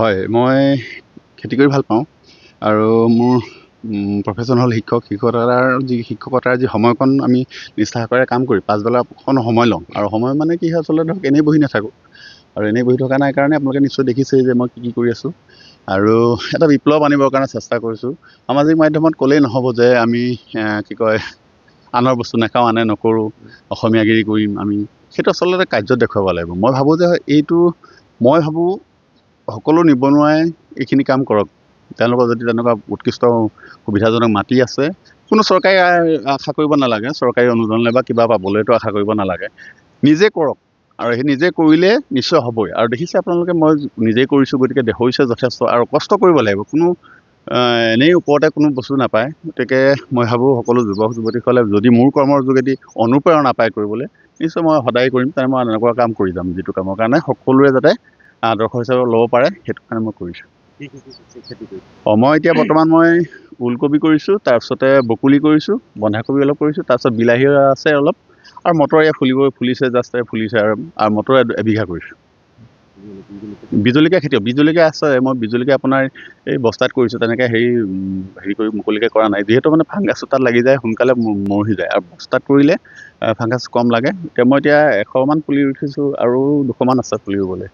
হয়, মই খেতি কৰি ভাল পাওঁ আৰু মোৰ প্ৰফেশ্যন হ'ল শিক্ষকতাৰ যি সময়কণ আমি নিষ্ঠাৰে কাম কৰি পাছবেলা অকণ সময় লওঁ আৰু সময় মানে কি হয় আচলতে ধৰক এনেই বহি নাথাকোঁ আৰু এনেই বহি থকা নাই কাৰণে আপোনালোকে নিশ্চয় দেখিছেই যে মই কি কৰি আছোঁ আৰু এটা বিপ্লৱ আনিবৰ কাৰণে চেষ্টা কৰিছোঁ। সামাজিক মাধ্যমত ক'লেই নহ'ব যে আমি আনৰ বস্তু নাখাওঁ, আনে নকৰোঁ, অসমীয়াগিৰি কৰিম আমি, সেইটো আচলতে কাৰ্যত দেখুৱাব লাগিব। মই ভাবোঁ যে মই ভাবোঁ সকলো নিবনুৱাই এইখিনি কাম কৰক। তেওঁলোকৰ যদি তেনেকুৱা উৎকৃষ্ট সুবিধাজনক মাটি আছে, কোনো চৰকাৰী আশা কৰিব নালাগে, চৰকাৰী অনুদানলৈ বা কিবা পাবলৈতো আশা কৰিব নালাগে, নিজে কৰক আৰু সেই নিজে কৰিলে নিশ্চয় হ'বই। আৰু দেখিছে আপোনালোকে মই নিজেই কৰিছোঁ গতিকে হৈছে যথেষ্ট আৰু কষ্ট কৰিব লাগিব, কোনো এনেই ওপৰতে কোনো বস্তু নাপায়। গতিকে মই ভাবোঁ সকলো যুৱক যুৱতীসকলে যদি মোৰ কৰ্মৰ যোগেদি অনুপ্ৰেৰণা পায় কৰিবলৈ, নিশ্চয় মই সদায় কৰিম, মই এনেকুৱা কাম কৰি যাম যিটো কামৰ কাৰণে সকলোৱে যাতে আদৰ্শ হিচাপে ল'ব পাৰে, সেইটো কাৰণে মই কৰিছোঁ। মই এতিয়া বৰ্তমান ওলকবি কৰিছোঁ, তাৰপিছতে বকুলি কৰিছোঁ, বন্ধাকবি অলপ কৰিছোঁ, তাৰপিছত বিলাহী আছে অলপ আৰু মটৰ ফুলিছে আৰু মটৰ এবিঘা কৰিছোঁ। বিজলকীয়া বিজলকীয়া আছে, মই বিজলকীয়া আপোনাৰ এই বস্তাত কৰিছোঁ, তেনেকৈ হেৰি কৰি মুকলিকৈ কৰা নাই, যিহেতু মানে ফাংগাছ তাত লাগি যায়, সোনকালে মৰহি যায় আৰু বস্তাত কৰিলে ফাংগাছ কম লাগে। মই এতিয়া 100মান পুলি ৰুইছোঁ আৰু 200মান আছে পুলি ৰুবলৈ।